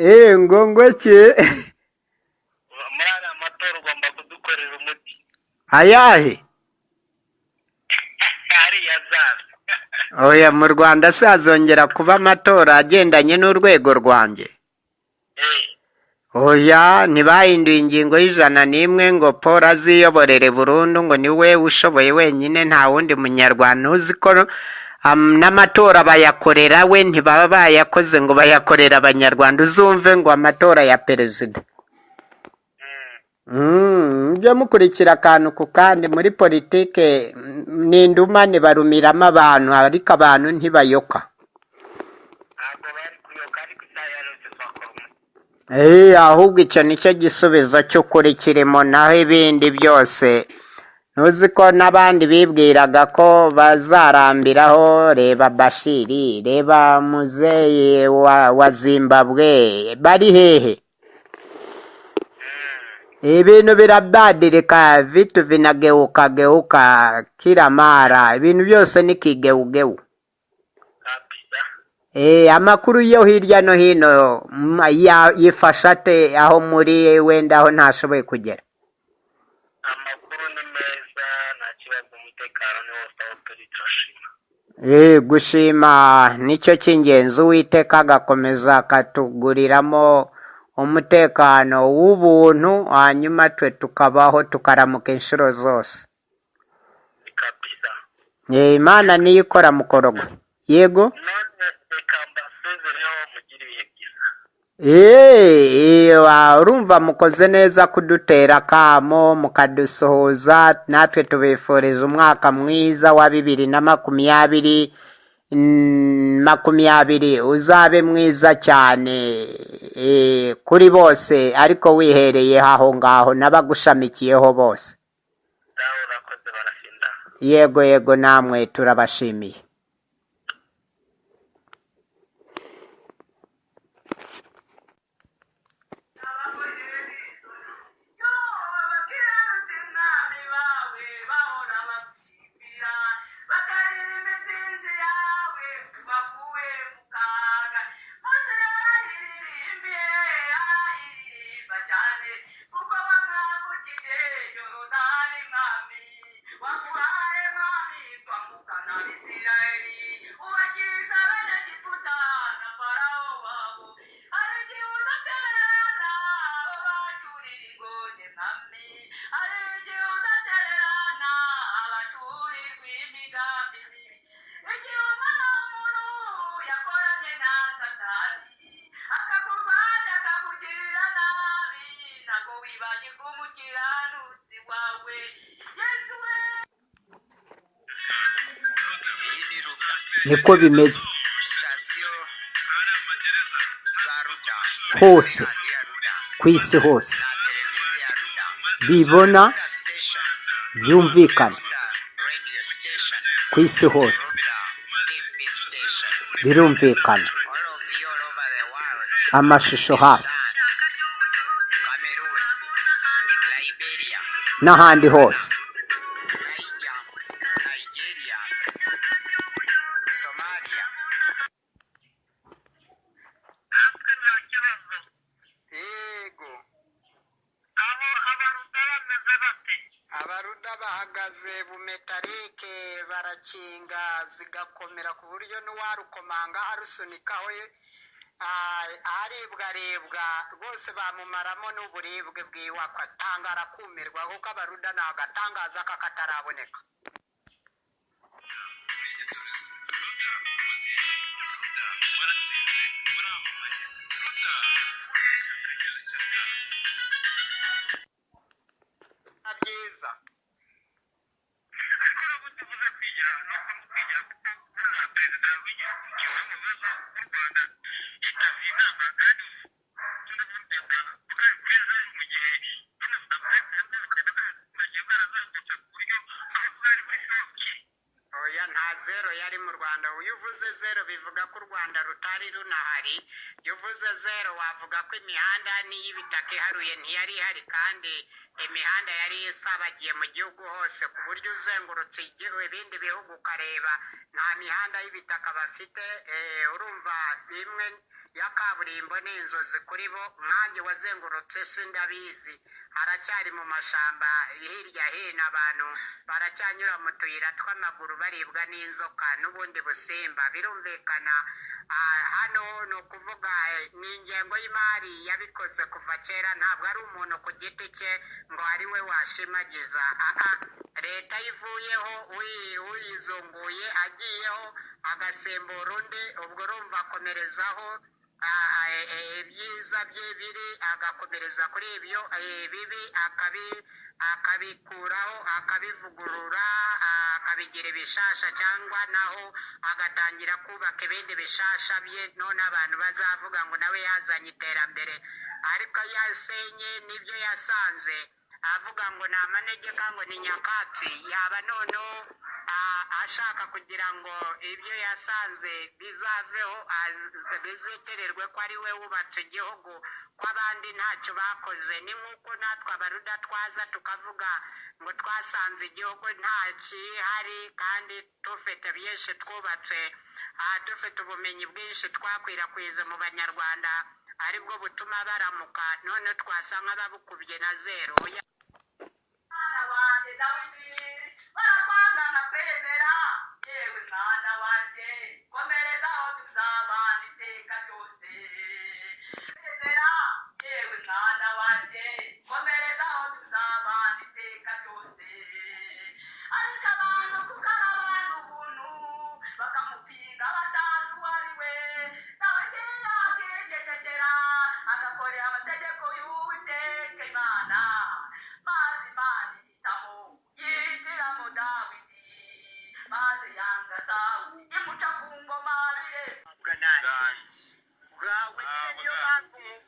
ngongweki muri amatora ugomba kudukorera umuti ayahe hariya zaza oya mu Rwanda se hazongera kuba amatora agendanye n'urwego rwanjye oya ntibahinduye ingingo y'101 ngo Paul aziyoborere burundu ngo niwe ushoboye wenyine nta wundi munyarwanda uzi ko n'amatora bayakorera we ntibaba bayakoze ngo bayakorera abanyarwanda uzumve ngo amatora ya perezida mujye mukurikira akantu ku kandi muri politike n'indumane barumiramo abantu ariko abantu ntibayoka ntabwo bari kuyoka ariko isaha yarose twakoramo ahubwo icyo nicyo gisubizo cy'ukuri kirimo naho ibindi byose ntuzi ko n'abandi bibwiraga ko bazarambiraho reba Bashiri reba muzeyi wa Zimbabwe bari hehe ibintu birabadirika vitu vinageuka kila mara ibintu byose nikigeugeu amakuru yo hirya no hino yifasha ate aho muri wenda aho ntashoboye kugera amakuru ni meza nta kibazo umutekano ni wose aho turi turashima gushima nicyo cy'ingenzi uwiteka agakomeza akatuguriramo umutekano w'ubuntu hanyuma twe tukabaho tukaramuka inshuro zose kabisa Imana niyo ikora mukorogo yego none reka mbasezereho mugire ibihe byiza urumva mukoze neza kudutera akamo mukadusohoza natwe tubifuriza umwaka mwiza wa 2020 uzabe mwiza cyane kuri bose ariko wihereye aho ngaho n'abagushamikiyeho bose nawe urakoze barafinda yego namwe turabashimiye niko bimeze hose ku isi hose bibona byumvikana ku isi hose birumvikana amashusho hafi n'ahandi hose abaruda bahagaze bumetarike barakinga zigakomera ku buryo n'uwarukomanga arusunikaho aribwarebwa rwose bamumaramo n'uburibwe bwiwe akatangara kumirwa kuko abaruda ni agatangaza kakataraboneka byiza ariko ubundi buze kwigira no kwigira kuko na perezida w'igihugu cy'u Rwanda yitabye inama kandi tunamutanga tukari kwiza mu gihe tunavuga bagiye barazamutse ku buryo aho bari muri shoki oya nta zero yari mu Rwanda uyu uvuze zero bivuga ko u Rwanda rutari runahari iyo uvuze zero wavuga ko imihanda n'iy'ibitaka iharuye ntiyari ihari kandi imihanda yari isabagiye mu gihugu hose ku buryo uzengurutse ibindi bihugu ukareba nta mihanda y'ibitaka bafite. Urumva bimwe ya kaburimbo ni inzozi kuri bo. Nkanjye wazengurutse sindabizi, haracyari mu mashamba hirya hino, abantu baracyanyura mu tuyira tw'amaguru baribwa n'inzoka n'ubundi busimba. Birumvikana hano ni ukuvuga ni ingengo y'imari yabikoze kuva kera, ntabwo ari umuntu ku giti cye ngo ari we washimagiza. Leta ivuyeho uyizunguye agiyeho agasimbura undi, ubwo urumva akomerezaho ibyiza bye biri, agakomereza kuri ibyo bibi akabikuraho, akabivugurura, akabigira ibishasha, cyangwa naho agatangira kubaka ibindi bishasha bye, none abantu bazavuga ngo nawe yazanye iterambere. Ariko yasenye n'ibyo yasanze avuga ngo ni amanegeka, ngo ni nyakatsi, yaba noneho ashaka kugira ngo ibyo yasanze bizaveho, bizitererwe ko ari we wubatse igihugu, ko abandi ntacyo bakoze. Ni nk'uko natwe abaruda twaza tukavuga ngo twasanze igihugu nta kihari, kandi dufite byinshi twubatse, dufite ubumenyi bwinshi twakwirakwiza mu banyarwanda, aribwo butuma baramuka, none twasa nk'ababukubye na zero.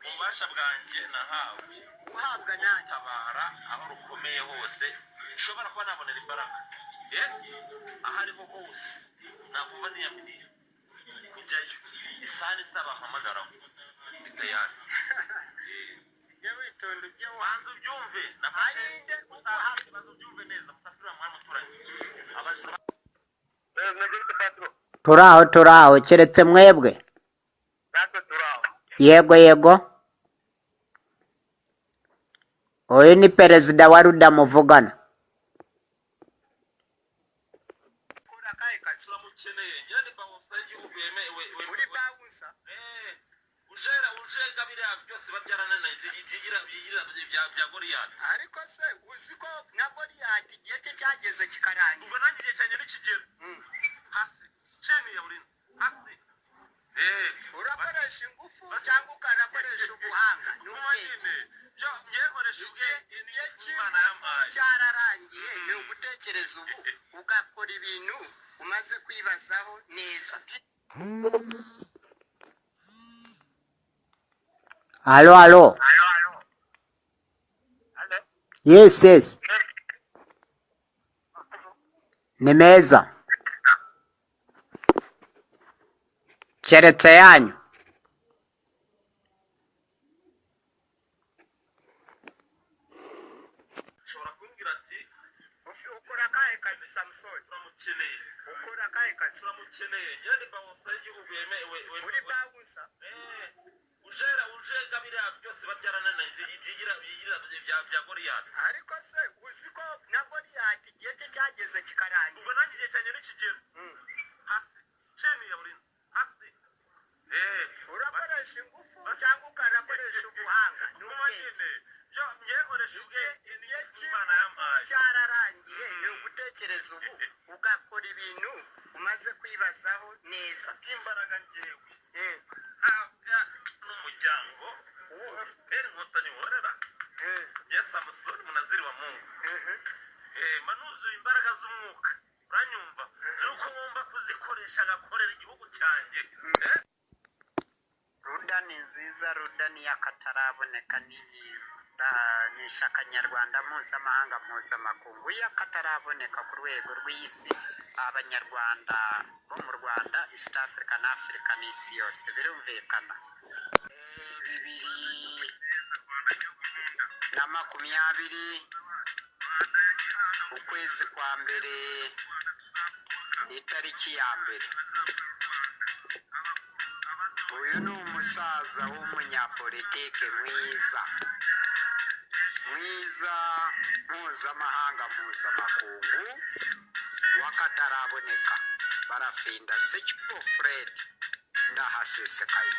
ububasha bwanjye nahawe guhabwa natabara aho rukomeye hose, nshobora kuba nabonera imbaraga aho ariho hose, nakumva niyaminiye kujyayo isaha isaba mpamagaraho bitayari. Jya witonda ujye wanze ubyumve, nafashe usahaje banze ubyumve neza, musafira mwana muturanye abajura. Turaho keretse mwebwe. Yego uyu ni perezida wa ruda muvugana. ujega biriya byose babyarananiye bya Goliyati. Ariko se uzi ko na Goliyati igihe cye cyageze kikarangira? Ubwo nanjye igihe cyanjye nikigera hasi cheni ya burini hasi. Urakoresha ingufu cyangwa ukanakoresha ubuhanga? N'ubwenge ngekoresha ubwenge niyo Imana yampaye. Cyararangiye ni ugutekereza ubu ugakora ibintu umaze kwibazaho neza. Halo. Yes. Ni meza. Keretse yanyu. Ushobora kumbwira ati ukora akahe kazi Samson? turamukeneye. Ukora akahe kazi? turamukeneye. Yandi bawusa y'igihugu yemewe. Uri bawusa? ujega biriya byose babyarananiye bya Goliyati. Ariko se uzi ko na Goliyati igihe cye cyageze kikarangira? Ubwo nanjye igihe cyanjye nikigera hasi cheni ya burini hasi. Urakoresha ingufu cyangwa ukanakoresha ubuhanga? N'ubwenge ngekoresha ubwenge niyo Imana yampaye. Cyararangiye ni ugutekereza ubu ugakora ibintu umaze kwibazaho neza. Imbaraga ngewe habwa n'umuryango inkotanyi worera ya Samusoni munaziri wa Mungu. Manuzuye imbaraga z'umwuka, uranyumva? Nuko ngomba kuzikoresha agakorera igihugu cyanjye. Ruda ni nziza, Ruda ni yakataraboneka, ni ishaka nyarwanda mpuzamahanga mpuzamakungu yakataraboneka ku rwego rw'isi. Abanyarwanda bo mu Rwanda, East Africa na Africa n'isi yose birumvikana. Bibiri na 20 ukwezi kwa mbere itariki ya mbere. Uyu ni umusaza w'umunyapolitike mwiza mpuzamahanga mpuzamakungu wakataraboneka barafinda Sekikubo Fred ndahasesekaye.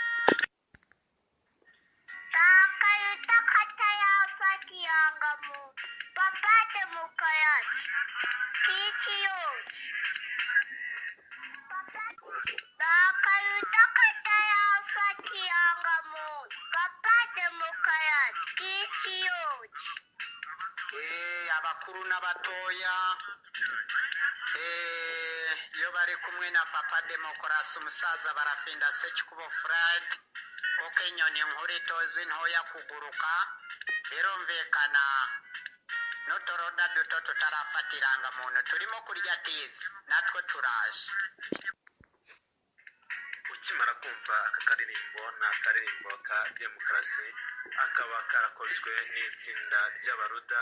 Takayuta katayafati yangamu papate mukayachi kichi yoshi. Takayuta katayafati yangamu papate mukayachi kichi yoshi. Abakuru n'abatoya iyo bari kumwe na papa Demokarasi umusaza barafinda Sekikubo Fred kuko inyoni nkuru itozi ntoya kuguruka birumvikana n'utoroda duto tutarafata irangamuntu turimo kurya tizi natwe turaje. Ukimara kumva aka karirimbo ni akaririmbo ka Demokarasi, akaba karakozwe n'itsinda ry'abaruda,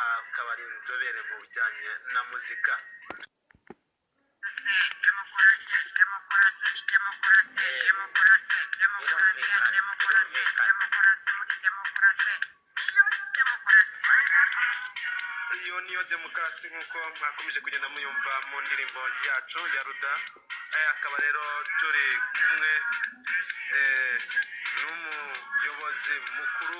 akaba ari inzobere mu bijyanye na muzika. Iyo niyo demokarasi nk'uko mwakomeje kugenda muyumva mu ndirimbo yacu ya Ruda. Akaba rero turi kumwe n'umuyobozi mukuru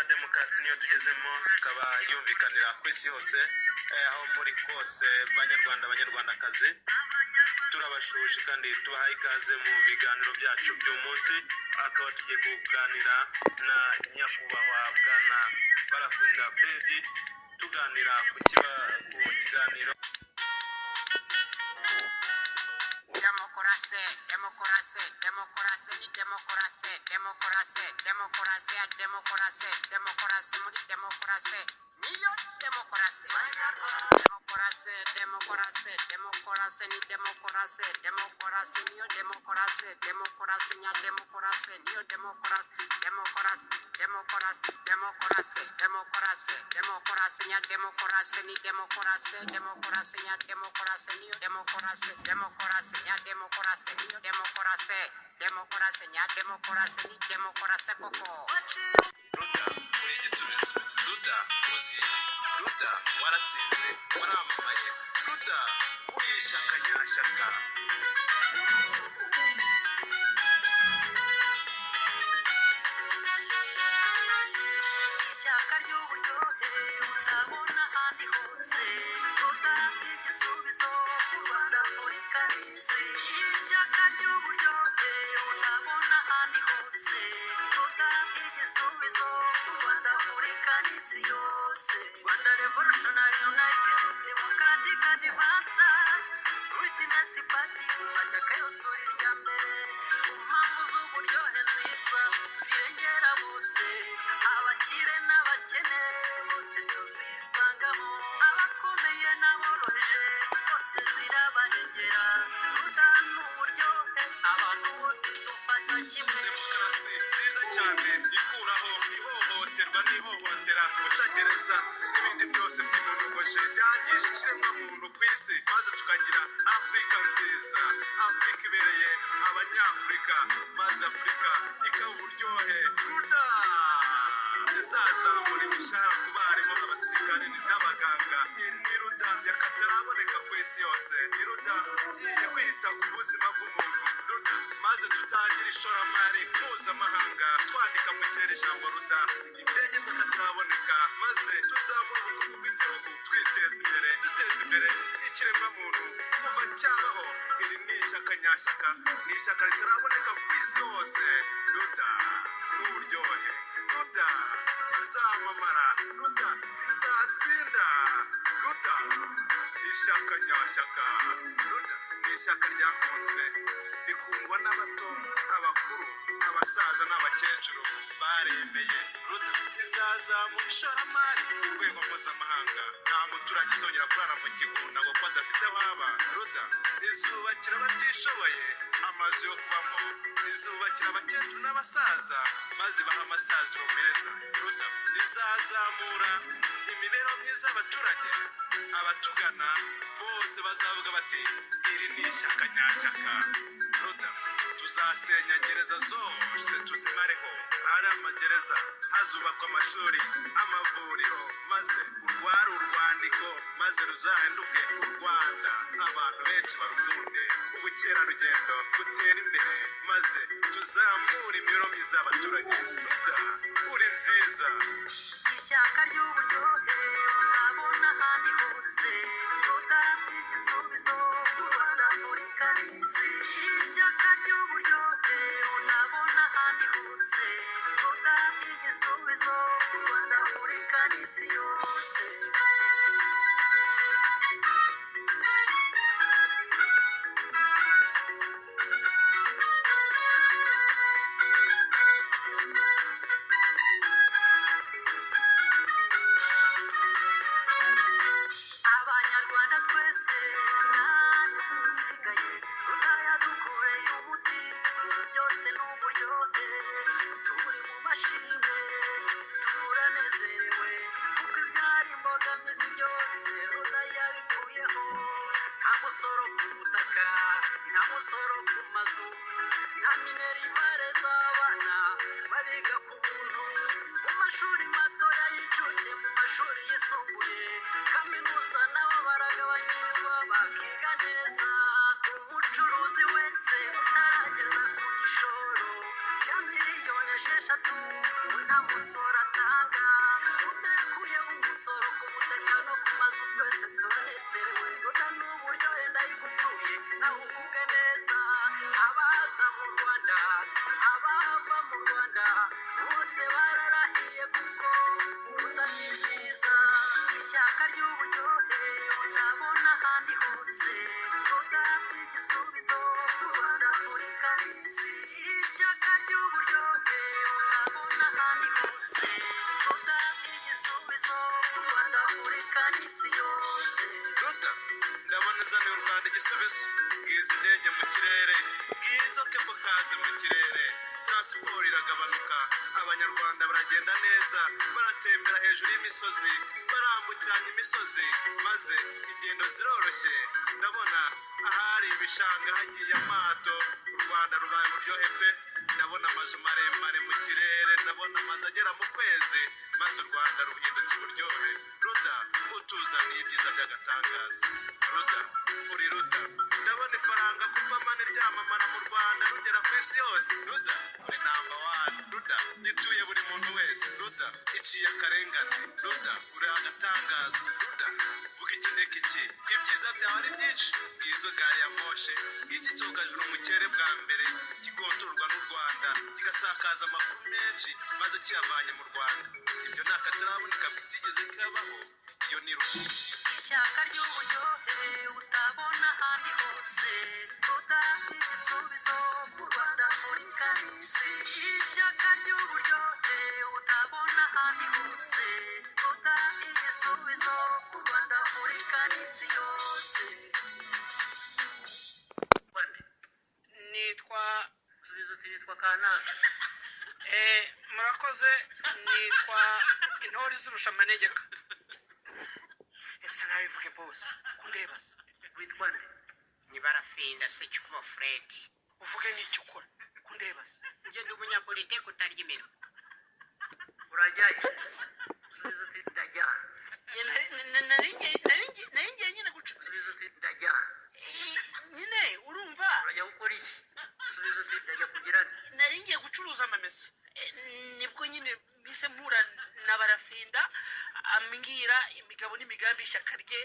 demokarasi niyo tugezemo, ikaba yumvikanira ku isi hose, aho muri kose banyarwandakazi turabashuje kandi tubahaye ikaze mu biganiro byacu by'umunsi. Akaba tugiye kuganira na nyakubahwa bwana Barafinda Fred, tuganira ku kiganiro demokarasi muri demokarasi niyo demokarasi. Demokarasi ni demokarasi niyo demokarasi. Demokarasi nya demokarasi niyo demokarasi. Demokarasi nya demokarasi ni demokarasi. Demokarasi nya demokarasi niyo demokarasi. Demokarasi nya demokarasi niyo demokarasi. Demokarasi nya demokarasi ni demokarasi koko. Ruda uri igisubizo. Ruda uzi. Ruda waratsinze, waramamaye. Ruda uri ishyaka nyashyaka. Ishyaka ry'uburyohe utabona ahandi hose. Ruda igisubizo ku Rwanda muri kahise. Ishyaka ry'uburyohe utabona ahandi hose. Ruda igisubizo ku Rwanda muri kahise yose. Rwanda Revolutionary United Democratic Advances Witness Party mu mashyaka yose uri irya mbere. Ku mpamvu z'uburyohe nziza zirengera bose, abakire n'abakene bose tuzisangamo, abakomeye n'aboroheje bose zirabarengera. Ruda ni uburyohe abantu bose dufata kimwe. Demokarasi nziza cyane ikuraho ihohoterwa n'ihohotera, gucagereza n'ibindi byose by'imonogoje byangije ikiremwamuntu ku isi, maze tukagira Afurika nziza, Afurika ibereye abanyafurika, maze Afurika ikaba uburyohe. Ruda izazamura imishahara ku barimu, abasirikare n'abaganga. Ni Ruda yakataraboneka ku isi yose. Ni Ruda igiye kwita ku buzima bw'umuntu. Ruda maze tutangira ishoramari mpuzamahanga, twandika mu kirere ijambo Ruda, indege zakataraboneka, maze tuzamura ubukungu bw'igihugu, twiteza imbere, duteza imbere ikiremwamuntu kuva cyabaho. Iri ni ishyaka nyashyaka, ni ishyaka ritaraboneka ku isi hose. Ruda ni uburyohe. Ruda izamamara. Ruda izatsinda. Ruda ishyaka nyashyaka. Ruda ni ishyaka ryakunzwe, rikundwa n'abato, abakuru, abasaza n'abakecuru baremeye. Ruda izazamura ishoramari ku rwego mpuzamahanga. Nta muturage umuturage uzongera kurara mu kigunda ngo ko adafite aho aba. Ruda izubakira abatishoboye amazu yo kubamo, izubakira abakecuru n'abasaza maze baha amasaziro meza. Ruda izazamura imibereho myiza y'abaturage, abatugana bose bazavuga bati iri ni ishyaka nyashyaka. Ruda tuzasenya gereza zose tuzimareho, hari amagereza hazubakwa amashuri, amavuriro, maze urwari urwandiko maze ruzahinduke u Rwanda, abantu benshi barukunde, ubukerarugendo butera imbere maze tuzamure imibereho myiza y'abaturage. Ruda uri nziza. ishyaka ry'uburyohe utabona ahandi hose, ruda igisubizo u Rwanda muri kahise. Ishyaka ry'uburyohe utabona ahandi hose, ruda igisubizo u Rwanda muri kahise yose. Abanyarwanda twese nta n'usigaye, ruda yadukoreye umuti, byose ni uburyohe, turi mu mashimwe turanezerewe, kuko ibyari imbogamizi byose ruda yabikuyeho. Nta musoro ku butaka, nta musoro ku mazu, nta minerivare z'abana bariga ku buntu, mu mashuri matoya y'incuke, mu mashuri yisumbuye, kaminuza nabo baragabanyirizwa bakiga neza. Umucuruzi wese utarageza ku gishoro cya miliyoni 6 nta musoro atanga. Udakuyeho umusoro ku butaka no ku mazu twese turanezerewe. Ruda n'uburyohe ndayigutuye nawe ugubwe neza. Abaza mu Rwanda, abava mu Rwanda bose bararahiye kuko ruda ni ryiza. Ishyaka ry'uburyohe utabona ahandi hose, ruda igisubizo u Rwanda muri kahise. Ishyaka ry'uburyohe utabona ahandi hose, ruda igisubizo u Rwanda muri kahise yose. Ruda ndabona izaniye u Rwanda igisubizo, bwiza indege mu kirere, bwiza kebukazi mu kirere, transport iragabanuka, abanyarwanda baragenda neza, baratembera hejuru y'imisozi, barambukiranya imisozi, maze ingendo ziroroshye. Ndabona ahari ibishanga hagiye amato, u Rwanda rubaye uburyohe pe. Ndabona amazu maremare mu kirere, ndabona amazu agera mu kwezi, maze u Rwanda ruhindutse uburyohe. Ruda utuzaniye ibyiza by'agatangaza. Ruda uri Ruda. Ndabona ifaranga kuva mani ryamamara mu Rwanda rugera ku isi yose. Ruda uri number 1. Ruda gituye buri muntu wese. Ruda iciye akarengane. Ruda uri agatangaza. Ruda vuga ikineke iki, ibyiza byawe ari byinshi. Bwizo gari ya moshe, iki cyogajuru mu kirere bwa mbere gikontorwa n'u Rwanda, kigasakaza amakuru menshi maze kiyavanye mu Rwanda. Ibyo nta kataraboneka bitigeze kabaho, iyo ni Ruda. Ishyaka ry'uburyohe utabona ahandi hose, ruda igisubizo u Rwanda muri kahise. Ishyaka ry'uburyohe utabona ahandi hose, ruda igisubizo u Rwanda muri kahise yose. nitwa kanaka. Murakoze, nitwa intore zirusha amanegeka. Ese nabivuge bose kundeba se. Witwa nde? Ni Barafinda Sekikubo Fred. Uvuge n'icyo ukora kundeba se. Nje ndi umunyapolitiki utarya imiro. Urajyayo subiza uti ndajya. Narinjye nyine guca. Subiza uti ndajya. Nyine urumva urajya gukora iki? Subiza uti ndajya kugira narinjye gucuruza amamesa. Nibwo nyine mise mpura na Barafinda ambwira imigabo n'imigambi y'ishyaka rye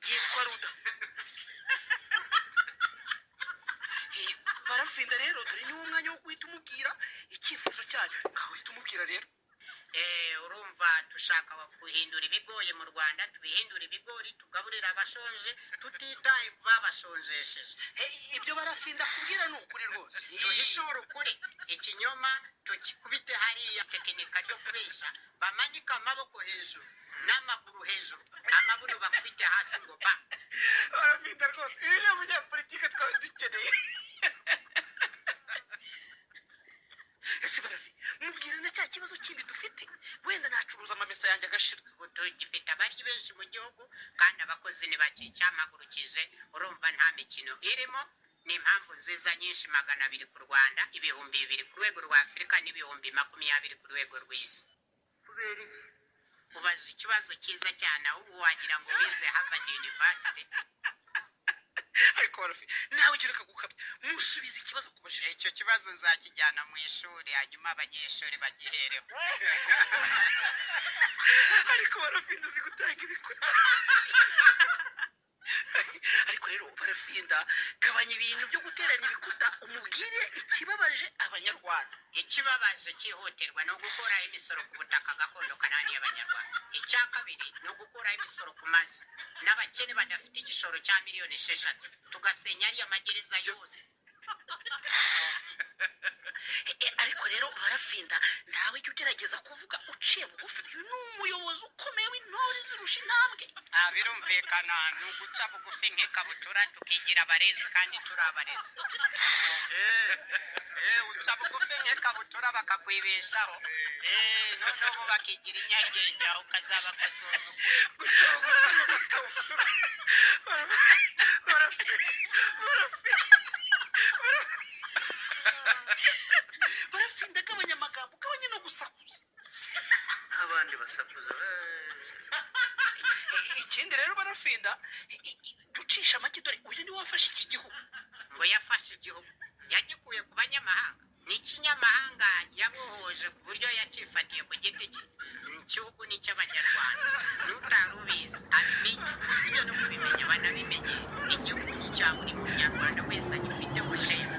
ryitwa Ruda. Barafinda rero dore ni umwanya wo guhita umubwira icyifuzo cyanyu. Nkahita umubwira rero. Urumva dushaka guhindura ibigori mu Rwanda, tubihindura ibigori tugaburira abashonje tutitaye ku babashonjesheje. Ibyo Barafinda kubwira ni ukuri rwose. Tuhishura ukuri, ikinyoma tukikubite hariya. Tekinika ryo kubesha, bamanika amaboko hejuru n'amaguru hejuru, amaburu bakubita gihugu kandi abakozi ni bake. Icyamagurukije urumva nta mikino irimo. Ni impamvu nziza nyinshi 200 ku Rwanda, 200 ku rwego rwa Afurika n'ibihumbi 20 ku rwego rw'isi. kubera iki Ubaza ikibazo cyiza cyane ahubwo wagira ngo wize Harvard University. ariko barafi nawe ugira kagukabya musubiza ikibazo kubajije Icyo kibazo nzakijyana mu ishuri hanyuma abanyeshuri bagihereho. ariko barafinda uzi gutanga ibikora ariko rero barafinda gabanya ibintu byo guteranya ibikuta umubwire ikibabaje abanyarwanda. Ikibabaje cyihutirwa no gukuraho imisoro ku butaka gakondo kanani y'Abanyarwanda. Icya kabiri no gukuraho imisoro ku mazu n'abakene badafite igishoro cya miliyoni 6, tugasenya ariya magereza yose. ariko rero barafinda nawe jya ugerageza kuvuga uciye bugufi. uyu ni umuyobozi ukomeye w'intore zirusha intambwe. Birumvikana ni uguca bugufi nk'ikabutura tukigira abarezi kandi turi abarezi. Uca bugufi nk'ikabutura bakakwibeshaho, noneho bo bakigira inyagenge aho ukazaba gasoza barafinda gabanya amagambo gabanya no gusakuza. abandi basakuza ikindi rero barafinda ducisha make dore uyu ni wafashe iki gihugu. ngo yafashe igihugu yagikuye ku banyamahanga. Ni ikinyamahanga yabohoje ku buryo yakifatiye ku giti cye. Igihugu ni icy'Abanyarwanda. N'utari ubizi abimenye, usibye no kubimenya banabimenye. Igihugu ni icya buri munyarwanda wese agifite gushema.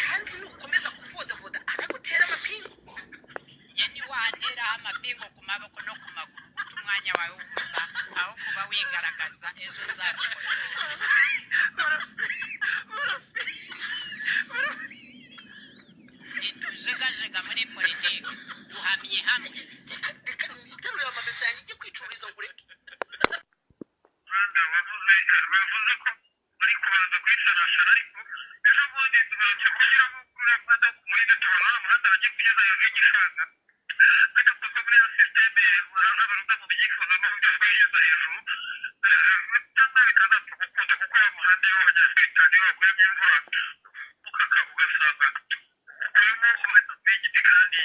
kandi nukomeza kuvodavuda aragutera amapingu. Ye niwanteraho amapingu ku maboko no ku maguru uta umwanya wawe w'ubusa aho kuba wigaragaza ejo nzabikosora. Ntitujegajega muri politiki duhamye hamwe. reka niterurire amamesa yanjye ijye kwicururiza ngo ureke. Rwanda bavuze ko bari kubanza kwisanashana ariko ejo bundi duherutse kugira ngo kuri Rwanda muri tubona umuhanda bagiye kugeza hejuru y'igishanga bigakorwa muri ya sisiteme nk'abaruda mu byifuzamo byo kuyigeza hejuru cyangwa bikazapfa gukunda kuko ya muhanda yo abanyafurika niyo baguyemo imvura ugasanga ukuyemo umwenda w'igiti kandi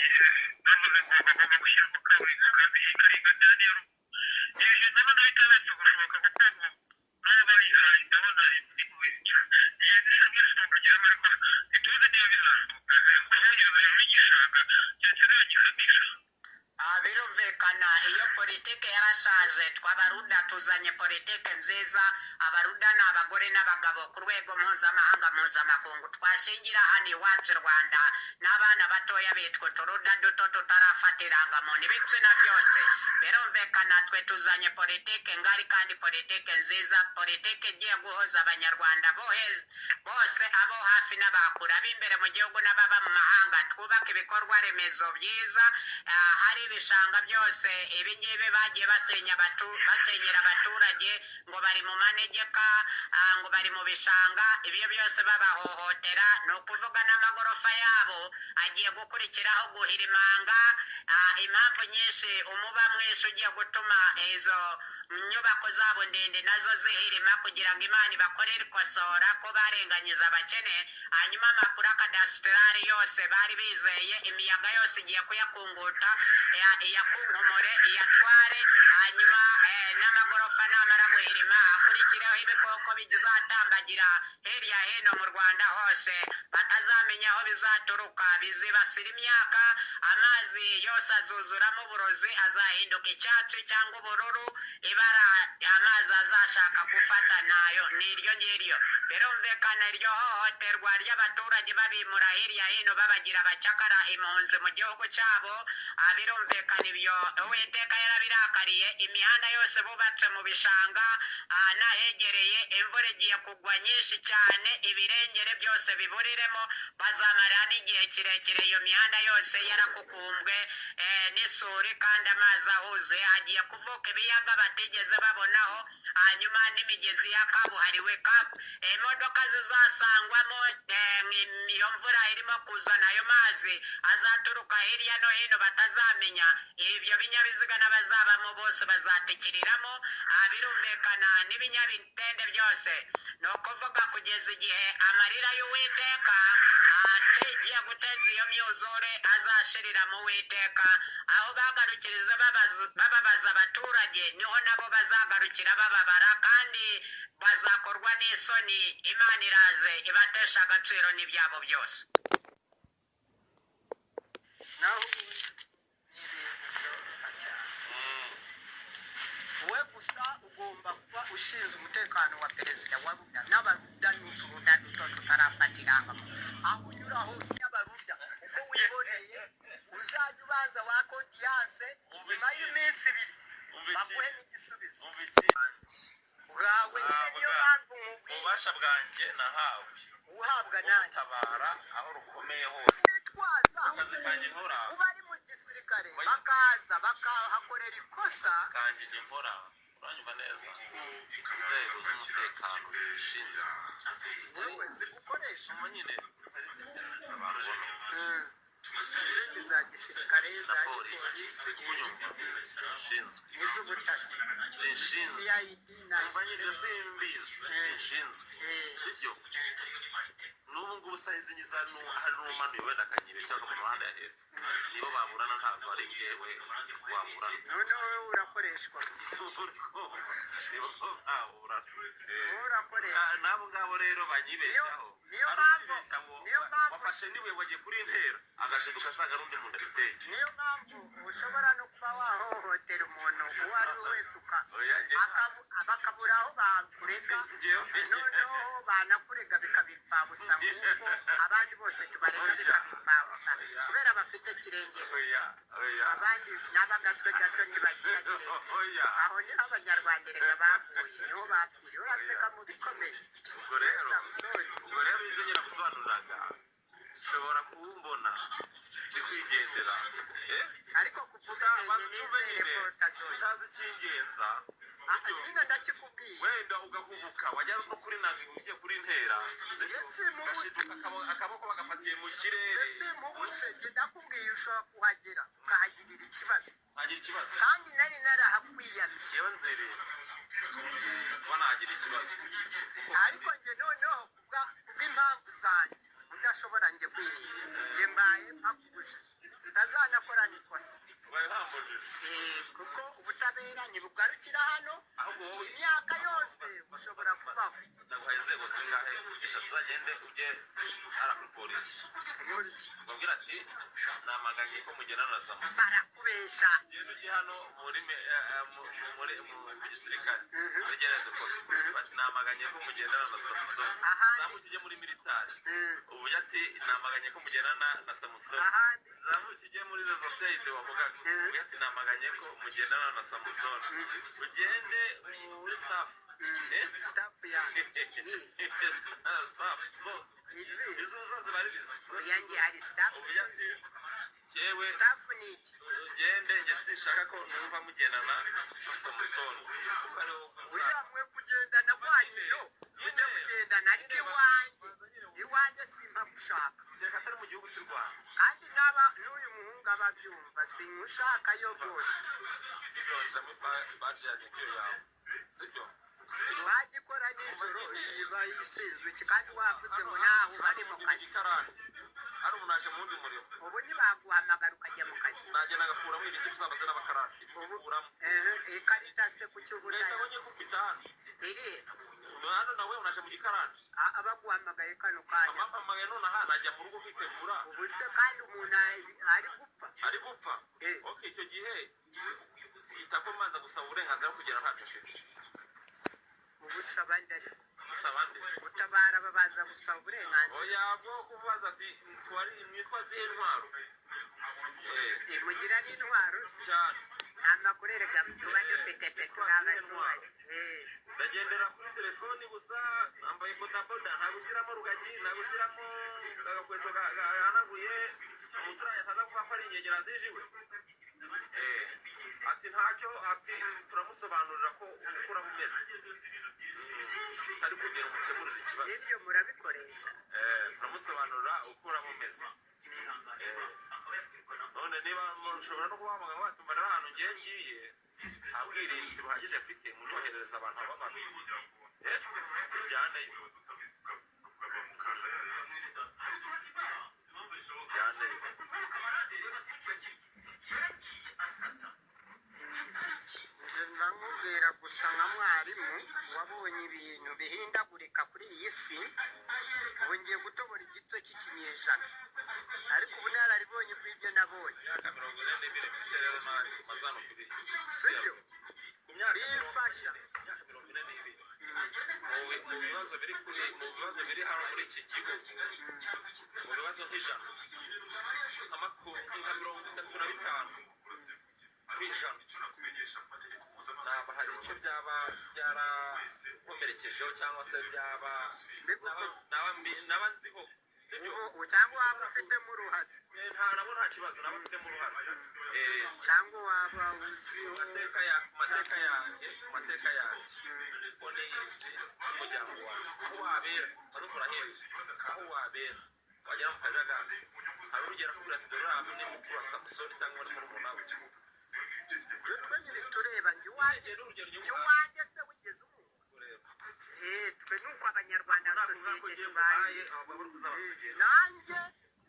bavuze ngo bagomba gushyiramo kaburimbo kandi ikaringanira n'iyo ibyo ndabona bitabetse gushoboka kuko ubu n'abo bayihaye ndabona iyo bisa nk'isumburiramo ariko ntituzi niba bizashoboka kubunyuza hejuru y'igishanga keretse niba gifatisha. Birumvikana iyo politike yarashaje. Twabaruda tuzanye politike nziza. Abaruda ni abagore n'abagabo ku rwego mpuzamahanga mpuzamakungu. Twashingira hano iwacu Rwanda n'abana batoya bitwa uturuda duto tutarafata irangamuntu ibitsina byose. Birumvikana twe tuzanye politike ngari kandi politike nziza, politike igiye guhoza Abanyarwanda bose, abo hafi n'abakure, ab'imbere mu gihugu n'ababa mu mahanga. Twubaka ibikorwa remezo byiza. Hari ibishanga byose ibingibi bagiye basenyera abaturage ngo bari mu manegeka, ngo bari mu bishanga, ibyo byose babahohotera. Ni ukuvuga n'amagorofa yabo agiye gukurikiraho guhirimanga. Impamvu nyinshi, umuba mwinshi ugiye gutuma izo inyubako zabo ndende nazo zihirima kugira ngo Imana ibakorere ikosora ko barenganyije abakene. Hanyuma amakuru akadasitirari yose bari bizeye imiyaga yose igiye kuyakunguta, iyakunkumure, iyatware. Hanyuma n'amagorofa namara guhirima akurikireho ibikoko bizatambagira hirya hino mu Rwanda hose, batazamenya aho bizaturuka, bizibasira imyaka. Amazi yose azuzuramo uburozi, azahinduka icyatsi cyangwa ubururu. Ibara amazi azashaka gufata nayo ni iryo ngiryo. Birumvikana iryo hohoterwa ry'abaturage babimura hirya hino babagira abacakara, impunzi mu gihugu cyabo. Birumvikana ibyo Uwiteka yarabirakariye. Imihanda yose bubatse mu bishanga n'ahegereye, imvura igiye kugwa nyinshi cyane, ibirengere byose biburiremo. Bazamara n'igihe kirekire iyo mihanda yose yarakukumbwe n'isuri kandi amazi ahuze. Hagiye kuvuka ibiyaga batigeze babonaho, hanyuma n'imigezi ya kabuhariwe imodoka zizasangwamo. Iyo mvura irimo kuzana ayo mazi azaturuka hirya no hino batazamenya. Ibyo binyabiziga bazabamo bose bazatikiriramo birumvikana n'ibinyabitende byose ni ukuvuga kugeza igihe amarira y'uwiteka agiye guteza iyo myuzure azashirira mu witeka aho bagarukiriza bababaza abaturage niho nabo bazagarukira bababara kandi bazakorwa n'isoni imana iraje ibatesha agaciro n'ibyabo byose naho ubundi ni ibintu byoroha cyane wowe gusa ugomba kuba ushinzwe umutekano wa perezida wa ruda n'abaruda n'uturuda duto tutarafatiranga aho unyura hose y'abaruda uko wiboneye uzajya ubanza waka odiyanse nyuma y'iminsi ibiri baguhe n'igisubizo bwawe niyo mpamvu ububasha bwanjye nahawe uhabwa nanjye tabara aho rukomeye hose nitwaza akazi kanjye nkora uba ari mu gisirikare bakaza bakahakorera ikosa kanjye njye nkora uranyumva neza inzego z'umutekano zibishinzwe wowe zigukoresha nyine zitari zifite abantu ubona izindi za gisirikare za na polisi polisi kunyumva zishinzwe n'iz'ubutasi zinshinzwe CID na umva nyine simbizi zinshinzwe sibyo n'ubu ngubu saa izi ngiza hari n'umanuye wenda akanyibeshya mu muhanda ya hepfo nibo baburana ntabwo ari ngewe waburana noneho wowe urakoreshwa gusa nibo baburana urakoresha n'abo ngabo rero banyibeshyaho niyo mpamvu wafashe niwe wagiye kuri intera agashiduka asanga n'undi muntu abiteye niyo mpamvu ushobora no kuba wahohotera umuntu uwo ari we wese bakabura aho bakurega noneho banakurega bikabipfabusa nk'uko abandi bose tubarega bikabipfabusa kubera bafite kirengera abandi n'abagatwe gato ntibagira kirengera aho niho abanyarwandereza bavuye niho bapfiriye uraseka mu bikomeye ubwo rero ibyo nyine gusobanuriraga ushobora kuwumbona ndi kwigendera ariko kuvuga nizere ko utazi icy'ingenza nyine ndakikubwiye wenda ugahubuka wajya no kuri ntabwo ugiye kuri intera ugashiduka akaboko bagafatiye mu kirere ese mpubutse ndakubwiye ushobora kuhagera ukahagirira ikibazo ntagira ikibazo kandi nari narahakwiyamye yewe nzerera kuba nagira ikibazo ariko njye noneho kubw'impamvu zanjye udashobora njye kwirinda njye mbaye mpakubuje utazanakora n'ikosa ubaye uhambujije kuko ubutabera ntibugarukira hano ahubwo wowe imyaka yose bushobora kubaho naguhaye inzego zingahe eshatu uzagende ujye hara kuri polisi babwira ati namaganye ko mugendana na samusi barakubesha genda ujye hano mu gisirikare muri gereza kopi bati namaganye ko mugendana na samusoni zamuke ujye muri militari ubu ati namaganye ko mugendana na samusoni zamuke ujye muri rezo seyide wavugaga ubu ati namaganye ko mugendana na samusoni ugende muri staff staff yanjye staff izo zose baririza yanjye hari staff ubu ati yewe staff ni iki ugende njye sinshaka ko numva mugendana na samusoni kuko ariwo uriya mwe kugendana kwanyu mujye mugendana ariko iwanjye simba gushaka kereka atari mu gihugu cy'u rwanda kandi n'uyu muhungu aba abyumva singushakayo rwose byose bajyanye nk'iyo yawe sibyo wagikora nijoro iba yishinzwe iki kandi wavuze ngo naho bari mu kazi hari umuntu aje mu wundi murimo ubu ntibaguhamagara ukajya mu kazi nagenda agakuramo ibintu by'ubusanzwe n'abakarani ikuramo ikarita se ku cyubu leta nayo abonye kubita hano iri hano nawe unaje mu gikarani abaguhamagaye kano kanya amapamagaye none aha najya mu rugo kwitegura ubu se kandi umuntu ari gupfa ari gupfa ok icyo gihe yita ko mbanza gusaba uburenganzira kugira ntabyo afite ubusaba ndari gusaba nde gutabara babanza gusaba uburenganzira oya bwo kubaza ati nitwa zihe ntwaro mugira n'intwaro cyane amakurere tuba dufite peteroli ndagendera kuri telefoni gusa nambaye bodaboda nta gushyiramo rugagi nta gushyiramo agakweto gahanaguye umuturage ataza kuvuga ko ari inkengero zijiwe ati ntacyo ati turamusobanurira ko ukura umeze utari kugera umukemurira ikibazo n'ibyo murabikoresha turamusobanurira ukura umeze none niba mushobora no kubahamagara watumva rero ahantu ngiye nta bwirinzi buhagije afite munyoherereza abantu babana tujyaneyo nkubwira gusa nka mwarimu wabonye ibintu bihindagurika kuri iyi si ubu ngiye gutobora igito cy'ikinyejana ariko ubu nararibonye bw'ibyo nabonye imyaka 42 mfite rero nanjye mazano kuri sibyo ku myaka bifasha 42 mu bibazo biri hano muri iki gihugu mu bibazo nk'ijana nka 35 kw'ijana ntabwo hari icyo byaba byarakomerekejeho cyangwa se byaba naba nziho cyangwa waba ufitemo uruhare nabo nta kibazo naba mfitemo uruhare cyangwa waba uziho mateka yanjye ko niyizi n'umuryango wawe aho wabera maze muraheza aho wabera wagera mu kajagari hari urugero akubwira ati dore uriya ni mukuru wa samusoni cyangwa ni murumuna we twe nyine tureba njye iwanjye se wigeze umwumva twe nuko abanyarwanda sosiyete tubaye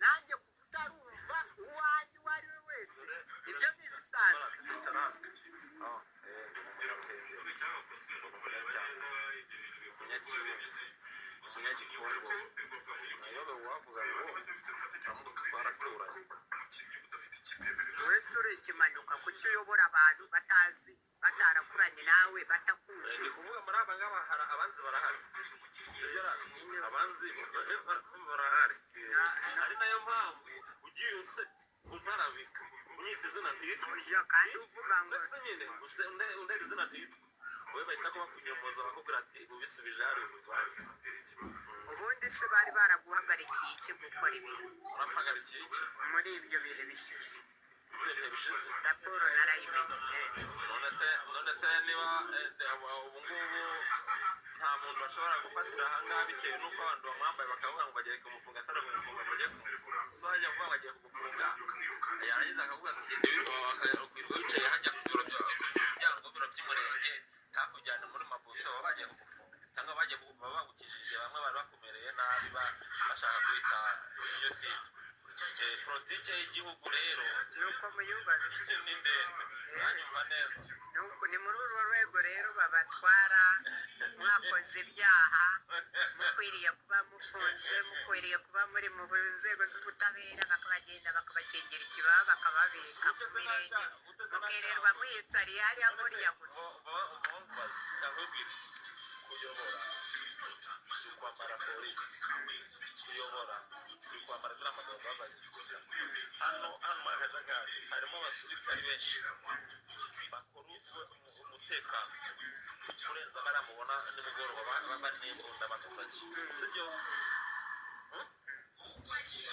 nanjye kuva utarumva uwanjye uwo ari we wese ibyo ni ibisanzwe umunyagikongo nayobe wavuga ngo amuka twaraturanye wese uri ikimanuka kuki uyobora abantu batazi batarakuranye nawe batakuzi ndi kuvuga muri aba ngaba hari abanzi barahari abanzi barahari ari nayo mpamvu ugiye usetse untarabika unyita izina ntitwa kandi uvuga ngo ndetse nyine undeba izina ntitwa wowe bahita kuba kunyomoza bakubwira ati ubisubije hari ubutware ubundi se bari baraguhagarikiye iki gukora ibintu urampagarikiye iki muri ibyo bihe bishize raporo narayimenye none se niba ubu ngubu nta muntu bashobora gufatira ahangaha bitewe n'uko abantu bamwambaye bakavuga ngo bagiye kumufunga atari kumufunga bagiye kumufunga uzajya kuvuga ngo bagiye kugufunga yarangiza akavuga ati ukwirwa wicaye hajya ku biro biro by'umurenge ntakujyana muri mabusha baba bagiye kugufunga cyangwa bagiye baba bagukijije bamwe bari bakumereye nabi bashaka kwita iyo tito politike y'igihugu rero nuko muyubahishe ni ndende nanyumva neza ni muri urwo rwego rero babatwara mwakoze ibyaha mukwiriye kuba mufunzwe mukwiriye kuba muri mu nzego z'ubutabera bakabagenda bakabakingira ikibaba bakababika ku mirenge mukererwa mwiyicariye hariya muriya gusa kuyobora si kwambara polisi kuyobora si kwambara ziriya magambo babagira hano mu kajagari harimo abasirikari benshi bakora umutekano kurenza bariya mubona nimugoroba baba n'imbunda bagasaki sibyo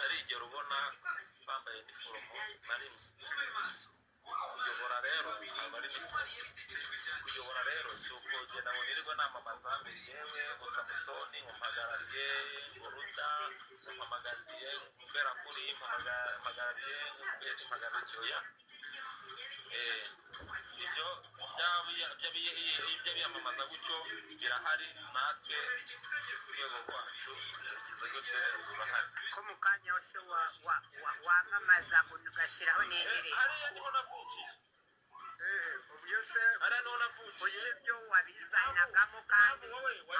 harigera ubona bambaye inifomo na rimwe kuyobora rero aba ari kuyobora rero si ukugenda ngo nirirwe namamaza yewe musamusoni mumpagarariye ngoruda mumpagarariye mberakuri mumpagarariye mumpagarariye ibyo by'abiyamamaza gutyo birahari natwe urwego rwacu rugize gute rurahari ko mu kanya wose wamamaza ugashyiraho n'indirimbo hariya niho navukiye ubyo se hariya niho navukiye ibyo wabizanagamo kandi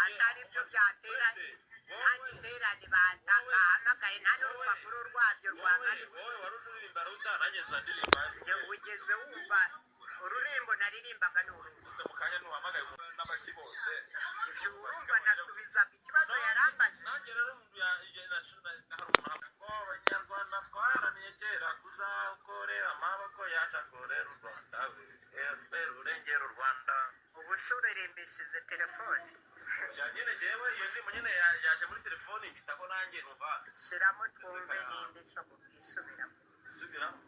atari byo byateranye nta giterane bahamagaye nta n'urupapuro rwabyo rwamanitse wowe wari uzi uririmba ruda nanjye nzandirimba ugeze wumva ururimbo naririmbaga ni uruhu gusa mu kanya ntuhamagaye n'abaki bose ibyo urumva nasubizaga ikibazo yarambaje nanjye rero umuntu hari umuntu ngo abanyarwanda twaraniye kera kuzakorera amaboko yacu akorera u rwanda efuperi urengera u rwanda ubu se uririmbishije telefone nyine jewe iyo ndirimbo nyine yaje muri telefone mpita ko nanjye numva shyiramo twumve n'indi nshobora kuyisubiramo subiramo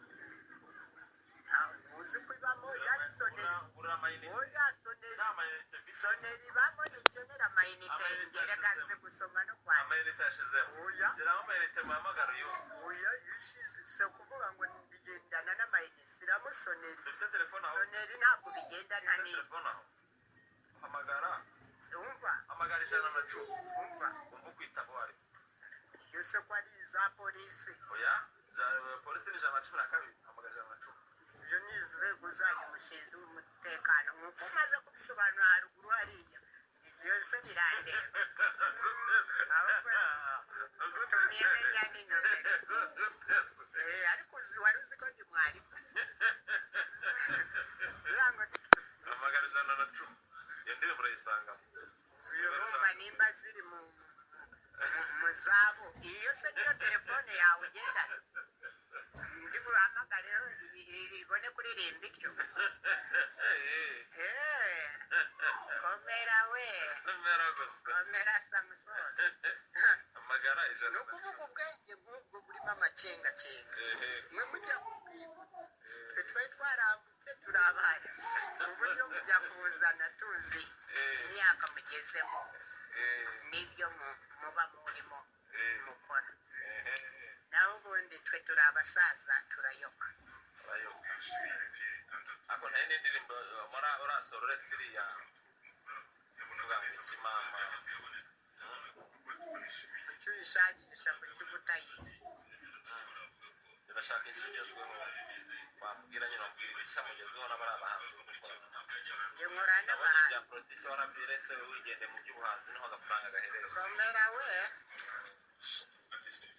uzi ko ibamo yari soneri ugura amayinite oya soneri nta mayinite mfite soneri ibamo ntikenera amayinite ngeragaze gusoma no kwandika amayinite yashizemo oya shyiraho amayinite muhamagara uyu oya ishize si ukuvuga ngo bigendana n'amayinite shyiramo soneri dufite telefone aho soneri ntabwo bigendana dufite telefone aho hamagara umva hamagara 110 umva umva ukwitaba uwo ari iyo se ko ari iza polisi oya polisi ni 112 hamagara 110 ibyo ni inzego zanyu mushinzwe umutekano nk'uko umaze kubisobanura haruguru hariya byose birandeba ahubwo tumeze njya n'inomero ariko wari uzi ko ndi mwarimu hamagara 110 iyo ndirimbo urayisangamo urumva nimba ziri mu zabo iyo se niyo telefone yawe ugendana ndi buhamagare ibone kuririmba ityo komera we komera gusa komera samusoni hamagara ni 110 ukuvuga ubwenge nk'ubwo burimo amacengacenga mwe mujya kubwiba twe twari twarambutse turabana uburyo mujya kuzana tuzi imyaka mugezemo n'ibyo muba murimo mukora naho ubundi twe turi abasaza turayoka ako nta yindi ndirimbo urasora uretse iriya uvuga ngo ikimama icyo uyishakisha ku kigo utayizi turashaka isi igezweho wambwira nyine wambwira ibisa mugezweho n'abari abahanzi bo gukora njye nkora nabonye n'abahanzi ibya politiki warabyeretse wigende mu by'ubuhanzi niho agafaranga gaherereye komera we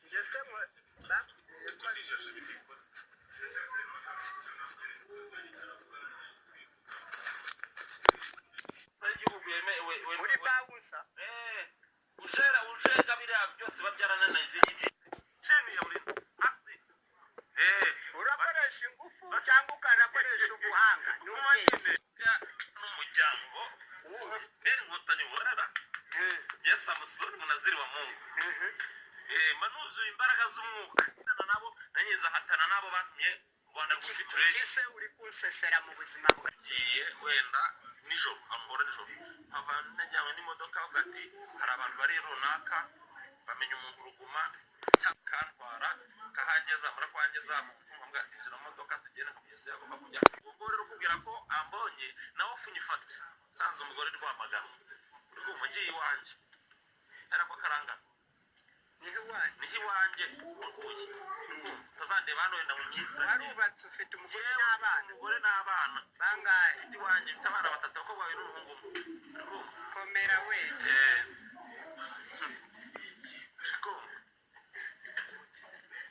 njye se bakubwiye ko muri bawusa ujega biriya byose babyarananiye urakoresha ingufu cyangwa ukanakoresha ubuhanga n'ubwenge n'umuryango mbere inkotanyi borera ye samusoni munaziri wa mungu manuzuye imbaraga z'umwuka nabo nanyiza hatana nabo batumye rwanda rw'ufite ese uri kunsesera mu buzima bwagiye wenda nijoro amubora nijoro nkava najyanywe n'imodoka avuga ati hari abantu bari runaka bamenya umuntu uruguma kantwara kahageza mura kwangeza mbwa ati zino modoka tugenda kumugezi agomba kujya ubwo rero kubwira ko ambonye nawe funyifata sanze umugore rwamagana uri ku mujyi iwanjye ariko karangana niho iwanjye ukuye tazandeba hano wenda mu myiza warubatse ufite umugore n'abana umugore n'abana bangahe ufite iwanjye mfite abana batatu ko bawe n'umuhungu umwe komera we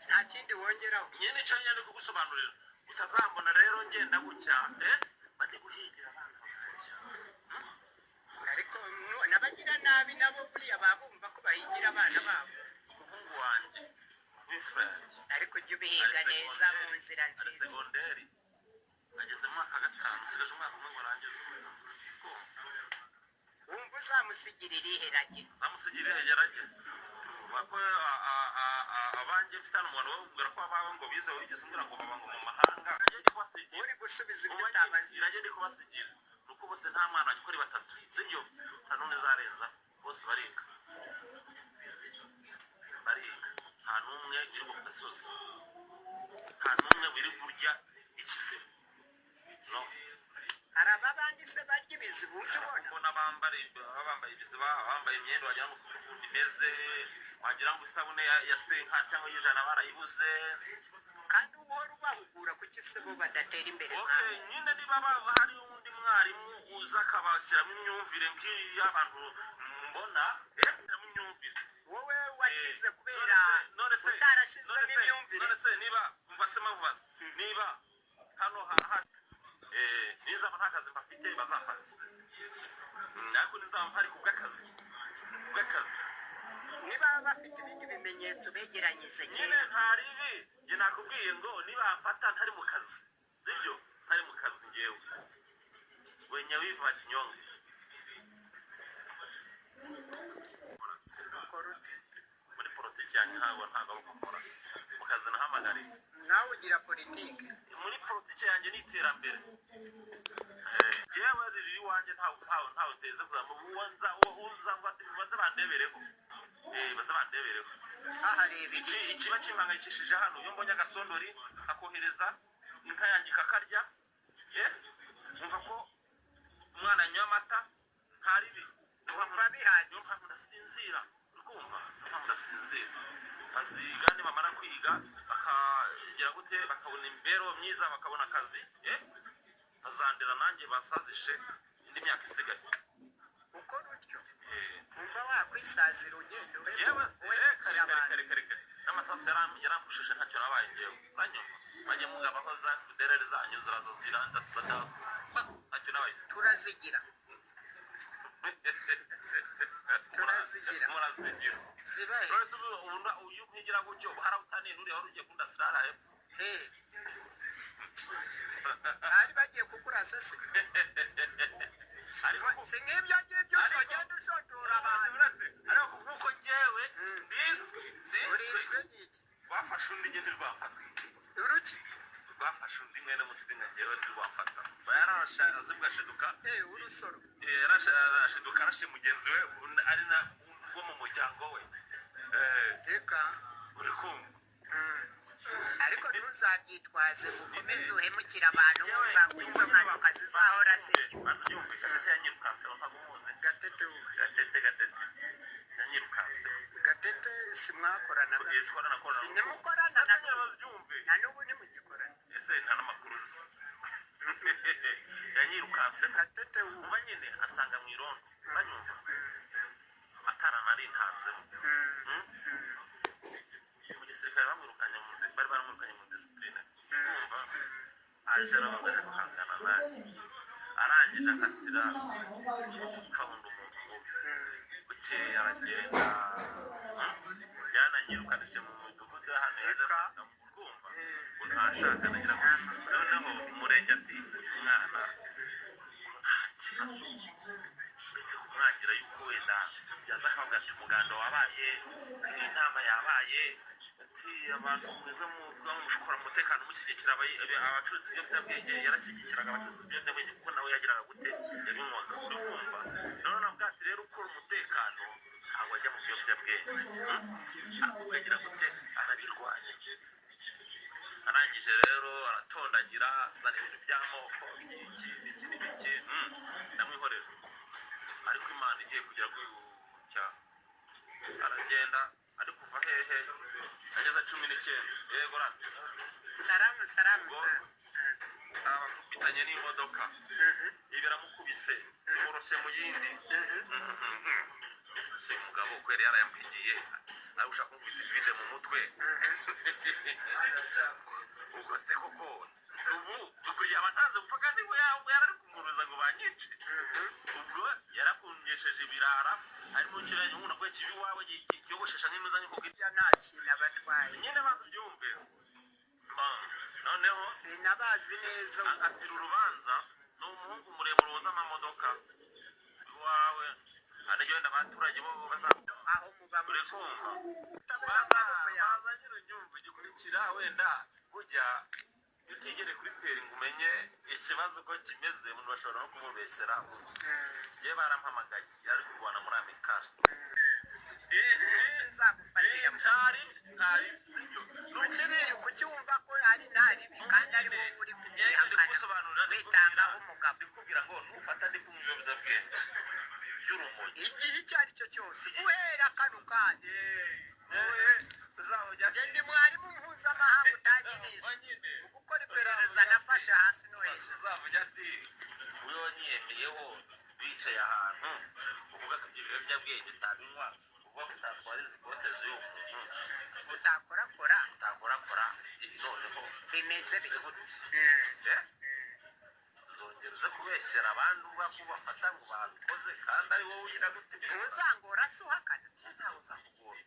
nta kindi wongeraho nyine icyo nyine kugusobanurira utazambona rero ngenda gutya bajye guhigira abana ariko n'abagira nabi nabo buriya babumva ko bahigira abana babo umuhungu wanjye w'imfura ariko ujye ubihiga neza mu nzira nziza segonderi ageze mu mwaka gatanu usigaje umwaka umwe ngo arangize wumva uzamusigira irihe rage uzamusigira irihe rage ko abanjye mfite hano umuntu wababwira ko abawe ngo bize wigeze umbwira ngo baba ngo mu mahanga uri gusubiza ibyo utabajije irage ndi kubasigira ni uko bose nta mwana wanjye uko ari batatu sibyo nta n'umwe zarenza bose bariga nta n'umwe wiri ku gasozi nta n'umwe wiri kurya ikizima no hari ababandi se barya ibizibu ujya ubona mbona bambaye ibiziba bambaye imyenda wagira ngo ukuntu imeze wagira ngo isabune ya senka cyangwa y'ijana barayibuze kandi uhora ubahugura kuki se bo badatera imbere nyine niba hari undi mwarimu uza akabashyiramo imyumvire nk'iy'abantu mbona mu imyumvire wowe wakize kubera utarashyizwemo imyumvire none se niba umva se mavubaza niba hano nizaba nta kazi mbafite bazafata ariko nizaba mpari ku bw'akazi niba bafite ibindi bimenyetso begeranyije nyine ntari ibi njye nakubwiye ngo niba mfata ntari mu kazi sibyo ntari mu kazi ngewe wenya wiva kinyonge muri politiki yanjye ntabwo ari gukora mu kazi nahamagariye nawe ugira politike muri politiki yanjye n'iterambere yewe riri iwanjye ntawe uteze kuzama uza ngo ati baze bandebereho baze bandebereho hahareba iki ikiba kimpangayikishije hano iyo mbonye agasondori akohereza inka yanjye ikakarya umva ko umwana anywa amata ntaribi wumva bihagije niyo mpamvu ndasinzira urumva niyo mpamvu ndasinzira baziga nibamara kwiga bakagira gute bakabona imibereho myiza bakabona akazi bazandera nanjye basazishe indi myaka isigaye ukora utyo wumva wakwisazira ugenda yewe kare n'amasasu yarampushije ntacyo nabaye ngewe uranyumva bajya mugabaho za fudereri zanyu ziraza zirandasada ntacyo nabaye turazigira murazigira zibahe rwose uyu nkigira gutyo harawutaniye nturiya wari ugiye kundasirara hepfo bari bagiye kukurasa se si nk'ibyo ngibyo ugenda ushotora abantu ariko nk'uko ngewe ndizwi urinzwe n'iki bafashe undi ngende rwafata uruki rwafashe undi mwene musinga ngewe ntirwafata yararashe azibwashiduka urusoro arashiduka arashe mugenzi we ari na wo mu muryango we reka uri kumva ariko ntuzabyitwaze mukomeze uhemukira abantu wumva ngo izo mpanuka zizahora zigira yumvise yanyirukanseho ntabwo umuzi gatete yanyirukanseho gatete simwakoranaga twaranakorana simukorana na n'ubu ntimugikorana ese nta n'amakuru uzi yanyirukanse gatete uba nyine asanga mu irondo banyumva atara nari ntanzemo mu gisirikare bari baramwirukanye mu disipurine kumva aje arabagaje guhangana nanjye arangije akatira ukabunda umuntu mubi bukeye aragenda yananyirukanije mu midugudu hano yadasanga mu kumva ngo ntashaka nagira ngo noneho umurenge ati umwana nta kibazo uretse kumwangira yuko wenda yaza akavuga ati umuganda wabaye inama yabaye ati abantu mwebwe mushobora umutekano mushyigikira abacuruzi ibiyobyabwenge yarashyigikiraga abacuruzi ibiyobyabwenge kuko nawe yagiraga gute yabinywaga uri kumva none nabwo ati rero ukora umutekano ntabwo ajya mu biyobyabwenge ukagira gute arabirwanya arangije rero aratondagira azana ibintu by'amoko iki n'ibiki ndamwihorera ariko imana igiye kugera gutya aragenda ari kuva hehe ageze 19 yego salamu abakubitanye n'imodoka ibiramukubise imuroshe mu yindi se umugabo kweri yarayampigiye ari ushaka kumvita ivide mu mutwe ubwo se koko ubu ukuriye abantaze gupfa kandi we yarari kumuruza ngo banyice ubwo yarakungesheje ibirara harimo kiranye umuntu akwiye kibi wawe yogoshesha nk'imiza nk'uko ibyo nta kintu abatwaye nyine bazi byumve noneho sinabazi neza atira urubanza ni umuhungu muremure woza amamodoka iwawe anagenda abaturage bo bazamuka aho muba muri kumva utabera amaboko yawe baza nyine unyumva gikurikira wenda burya utigere kuri teri ngo umenye ikibazo uko kimeze umuntu bashobora no kumubeshyera yewe barampamagaye yari kurwana muri amerikani nzagufatira ntari sibyo nukiriye kuki wumva ko ari ntaribi kandi ari wowe uri gusobanurira witangaho umugabo ndikubwira ngo ntufata ndi kumwiyobyabwenge by'urumogi igihe icyo ari cyo cyose guhera kano kanya ndi mwarimu mpuzamahanga utagirisha mu gukora iperereza nafashe hasi no hejuru uzavuga ati uwo wanyiyemeyeho bicaye ahantu uvuga ko ibyo biyobyabwenge utabinywa uvuga ko utatwara izi bote z'uyu muntu utakorakora noneho bimeze bite zongera uze kubeshyera abandi uvuga ko bafata ngo babikoze kandi ari wowe ugira gute ntuzangora se uhakana ntawe uzakugora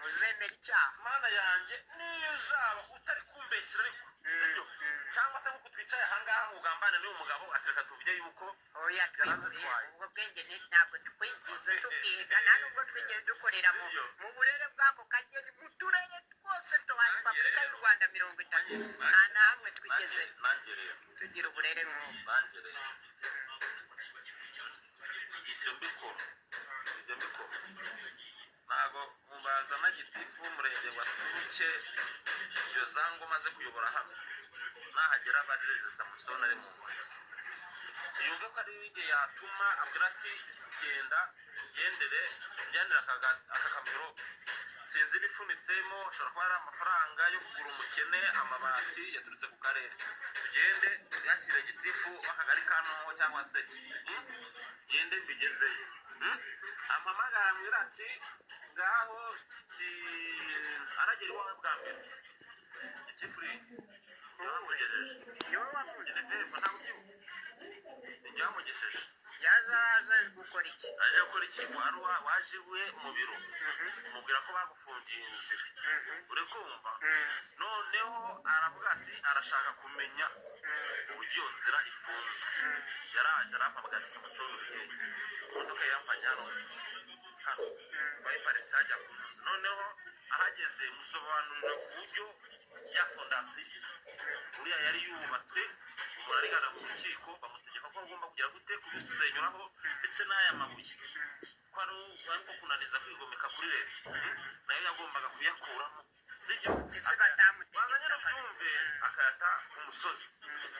uzemera icyaha mana yanjye niyo uzaba utari kumbeshyira ariko sibyo cyangwa se nk'uko twicaye ahangaha ugambane n'uyu mugabo atereka tuvuge yuko oya ubwo bwenge ntabwo twigize tubwiga nta nubwo twigeze dukorera mu burere bw'ako kageni mu turere twose twa repubulika y'u wibuke iyo zango maze kuyobora hano nahagera abaririze Samusoni ari mu ntoki yumve ko ari igihe yatuma abwira ati gendere aka kamero sinzi ibifunitsemo ashobora kuba ari amafaranga yo kugura umukene amabati yaturutse ku karere tugende yashyire gitifu w'akagari ka Ntongo cyangwa se gende mbigezeyo ampamagara ambwira ati ngaho aragera iwawe bwa mbere igifuri yamugejeje niwe wamuze ntabwo njya wamugejeje yazaza gukora iki aje gukora iki waje iwe mu biro mubwira ko bagufungiye inzira uri kumva noneho aravuga ati arashaka kumenya uburyo iyo nzira ifunze yaraje arampamagara ati Samusoni urihe imodoka yampanye hano bayiparitse hajya ku nzu noneho ahageze musobanurira ku buryo ya fondasiyo uriya yari yubatswe umuntu arigana mu rukiko bamutegeka ko agomba kugira gute kubisenyuraho ndetse n'aya mabuye ko ari uko kunaniza kwigomeka kuri leta nayo yagombaga kuyakuramo sibyo bazanye n'ubyumve akayata umusozi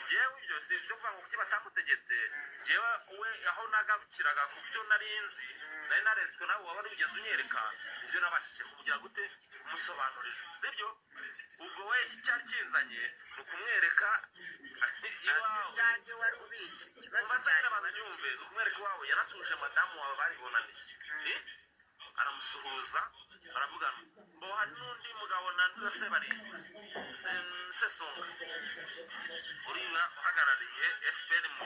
jewe ibyo si ibyo kuvuga ngo kuki batamutegetse jewe we aho nagarukiraga ku byo nari nzi nari narezwe nawe waba wigeze unyereka ibyo nabashije kugira gute umusobanurira sibyo ubwo we icyari kinzanye ni ukumwereka iwawe byanjye wari ubizi ikibazo cyane abanyumve ni ukumwereka iwawe yanasuje madamu wawe baribonaniye aramusuhuza baravugana ngo hari n'undi mugabo nanduye se barindwi Sesonga uriya uhagarariye FPR mu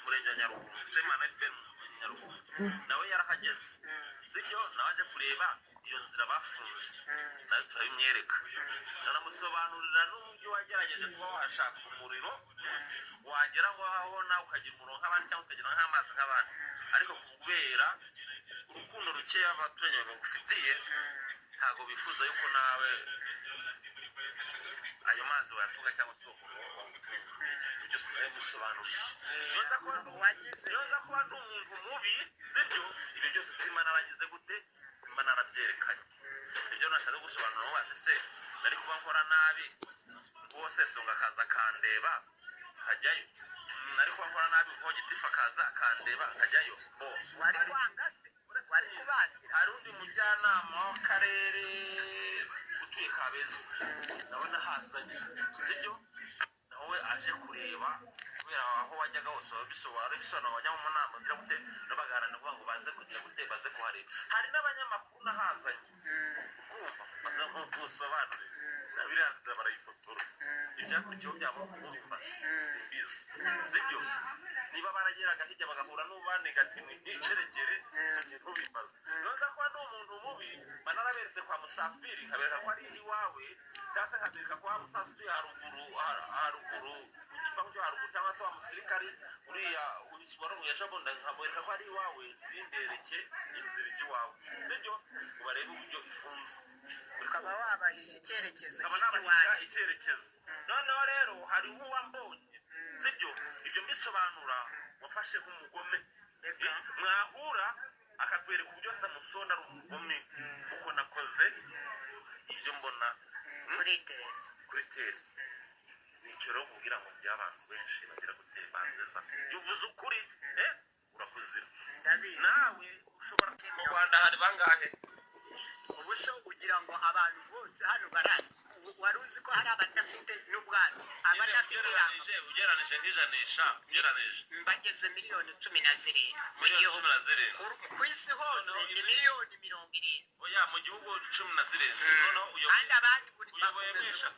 murenge wa Nyaruguru chairman FPR mu Nyaruguru nawe yarahageze sibyo nawe aje kureba iyo nzira bafunze nawe turabimwereka nanamusobanurira n'uburyo wagerageje kuba washaka umuriro wagera ngo aho nawe ukagira umuriro nk'abandi cyangwa ukagira nk'amazi nk'abandi ariko kubera urukundo rukeya abaturanyi bagufitiye ntabwo bifuza yuko nawe ayo mazi wayatunga cyangwa se ibyo sinaye musobanuriye yoza kuba ndi umuntu mubi sibyo ibyo byose simba naragize gute simba narabyerekanye ibyo nashaka gusobanura ngo ase nari kuba nkora nabi uwo Sesonga akaza akandeba akajyayo nari kuba nkora nabi uwo Gitifu akaza akandeba akajyayo wari kwanga se wari kubagira hari undi mujyanama w'akarere utuye Kabeza nawe nahazanye sibyo nawe aje kureba kubera aho wajyaga hose bisobanura wajya mu nama ngira gute n'abagarana kuvuga ngo baze kugira gute baze kuhareba hari n'abanyamakuru nahazanye kumva baza nko gusobanura nabiranze barayifotora ibyakurikiyeho byabo kubimbaza simbizi sibyo niba barageraga hirya bagahura n'ubanegatimwe n'iceregere ntubimbaza yoza ko ari umuntu mubi banaraberetse kwa Musafiri nkabereka ko ari iwawe cyangwa se nkabereka ko wa musaza utuye haruguru igipangu cyo haruguru cyangwa se wa musirikari uriya wari yashabonda nkamwereka ko ari iwawe sindereke inzira ijya iwawe sibyo ngo barebe uburyo ifunze ukaba wabahisha icyerekezo icyerekezo noneho rero hari uwambonye sibyo ibyo mbisobanura wafashe nk'umugome mwahura akakwereka uburyo Samusoni ari umugome uko nakoze ibyo mbona kuri teri nicyo rero kugira ngo by'abantu benshi bagira gutebanziza iyo uvuze ukuri urakuzira nawe ushobora mu Rwanda hari bangahe ubuso kugira ngo abantu bose hano barazi wari uzi ko hari abadafite n'ubwami abadafite ugeranije nk'ijanisha bageze miliyoni 17 mu gihugu ku isi hose ni miliyoni 70 oya mu gihugu 17 noneho kandi abandi uyoboye mwesha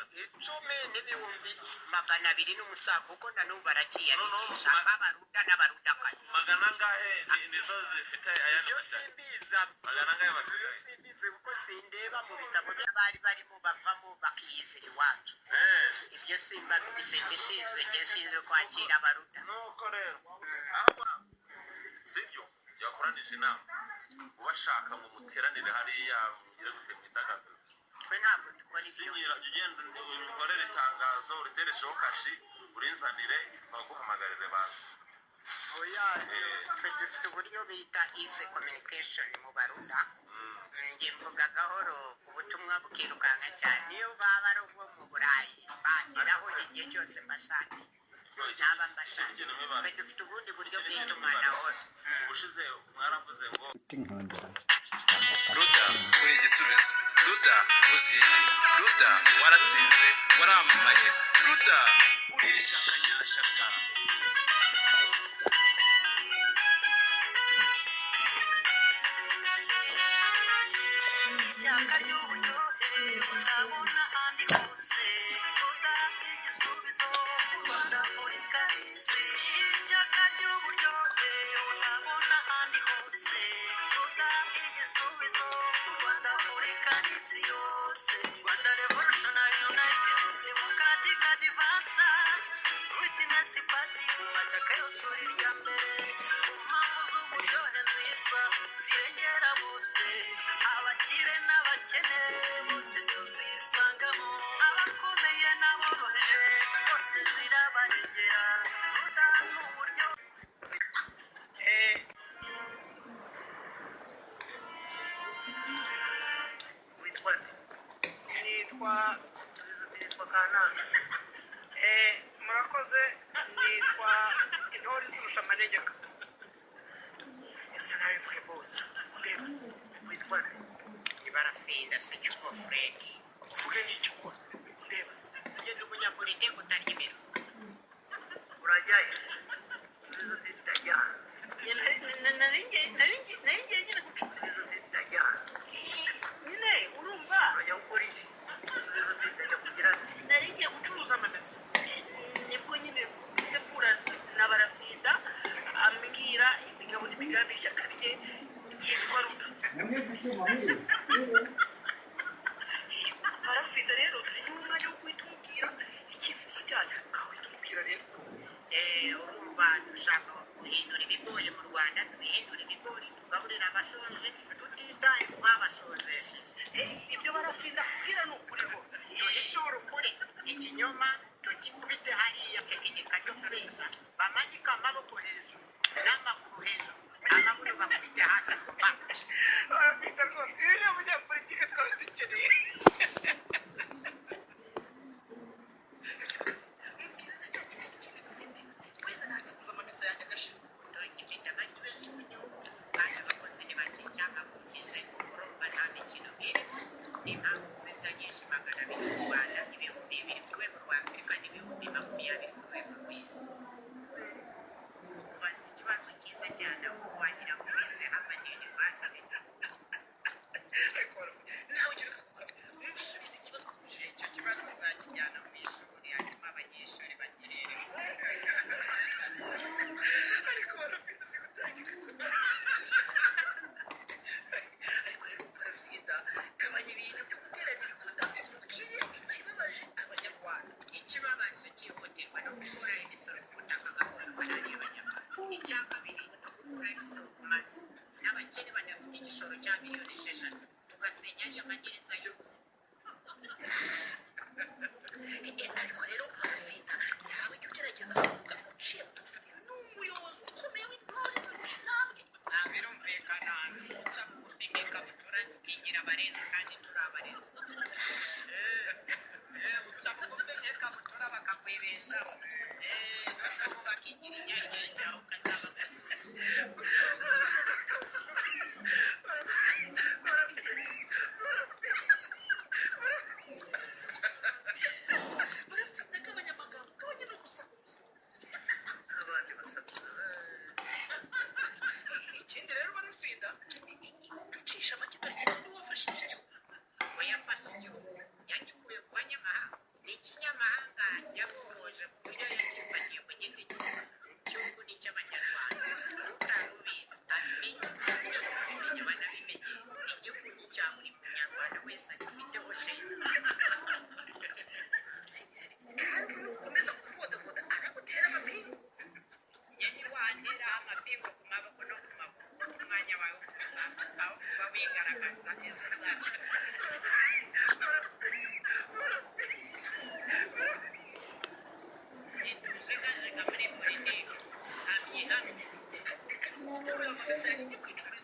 10 n'ibihumbi 200 kuko na n'ubu barakiyandikisha abaruda n'abarudakazi magana angahe nizo zifite ayandi simbiza magana angahe bafite simbize kuko sindeba mu bitabo by'abari barimo bavamo bakiyizira iwacu ibyo simba bishinzwe gishinzwe kwakira abaruda nuko rero sibyo yakoranije inama ubashaka ngo muteranire hariya mugire gute mwitagaza twe ntabwo dukora ibyo ugenda ukorere itangazo uriteresheho kashi urinzanire baguhamagarire baza oya twe dufite uburyo bita easy communication mu baruda njye mvuga gahoro ubutumwa bukirukanka cyane niyo baba ari ubwo mu burayi bageraho igihe cyose mbashakiye naba mbashakiye twe dufite ubundi buryo bw'itumanaho ubushize mwaravuze ngo ruda uri igisubizo ruda uziye ruda waratsinze waramamaye ruda uri ishyaka nyashyaka ishyaka ry'uburyohe utabona ahandi hose ruda igisubizo mu rwanda muri kahise ishyaka ry'uburyohe utabona ahandi hose ruda igisubizo mu rwanda muri kahise yose rwanda revolutionary united democratic advances witness party mu mashyaka yose uri irya mbere mu mpamvu z'uburyohe nziza zirengera bose abakire n'abakene bose tuzisangamo abakomeye n'aboroheje bose zirabarengera ruda n'uburyo witwa nitwa kanana murakoze nitwa intore zirusha amanegeka ese nabivuge bose ndebase witwa ibarafinda se cyuko Fred uvuge n'icyo ukora ndebase ugenda umunyapolitike utarya ibiro urajyayo subizo ndajya naringiye nyine gucuruza ndajya nyine urumva urajya gukora iki subizo ndajya kugira naringiye gucuruza amamesa nibwo nyine isekura na barafinda ambwira imigabo n'imigambi y'ishyaka rye ryitwa ruda barafinda rero turi n'umwanya wo guhita umubwira icyifuzo cyacu aho uhita umubwira rero urumva dushaka guhindura ibigori mu rwanda tubihindura ibigori tugaburira abashonje tutitaye ku babashonjesheje ibyo barafinda kubwira ni ukuri rwose duhishura ukuri ikinyoma tukikubite hariya tekinika ryo kubeshya bamanike amaboko hejuru n'amaguru hejuru amaguru bakubite hasi barafinda rwose iyo ni umunyapolitike twaba dukeneye gifite agaciro k'igihugu kandi abakozi ni bake cyangwa kukize urumva nta mikino irimo impamvu zizanyisha magana abiri mu rwanda ibihumbi bibiri ku rwego rwa afurika n'ibihumbi 20 ku rwego rw'isi ubaza ikibazo cyiza cyane aho wagira ngo wize amanini basabwe nawe ugira usubiza ikibazo kubujije icyo kibazo uzakijyana mu ishuri hanyuma abanyeshuri bagirire ariko barafinda zigutangira ariko rero barafinda gabanya ibintu byo guteranya ibikuta ubwire ikibabaje abanyarwanda ikibabaje cyihutirwa no gukura imisoro ku butaka gakondo n'abanyarwanda icya kabiri no gukura imisoro ku mazu n'abakene badafite igishoro cya miliyoni 6 tugasenya ariya magereza yose ariko rero barafinda nawe jya ugerageza kuvuga uciye bugufi ni umuyobozi ukomeye w'intore zirusha intambwe birumvikana uca bugufi nk'ikabutura tukigira abarezi kandi turi abarezi uca bugufi nk'ikabutura bakakwibeshaho noneho bakigira inyanyange aho ukazaba akazi barafite k'abanyamagambo kabanye no gusakuza abandi basakuza ikindi rero barafinda ducisha make kandi wafashije igihugu uyafata igihugu yagikuye ku banyamahanga ni ikinyamahanga yabohoje ku buryo yakifatiye ku giti cye igihugu ni icy'abanyarwanda utarubizi abimenye ibyo banabimenye igihugu ni icya buri munyarwanda wese agifiteho shema kandi ukomeza kuvodavoda aragutera amapingu nyine wanteraho amapingu ku maboko no ku maguru umwanya wawe ukomeza aho kuba wigaragaza ejo zacu ntituzigajega muri politiki nta myihamye reka n'ubu amamesa yari kwicuruza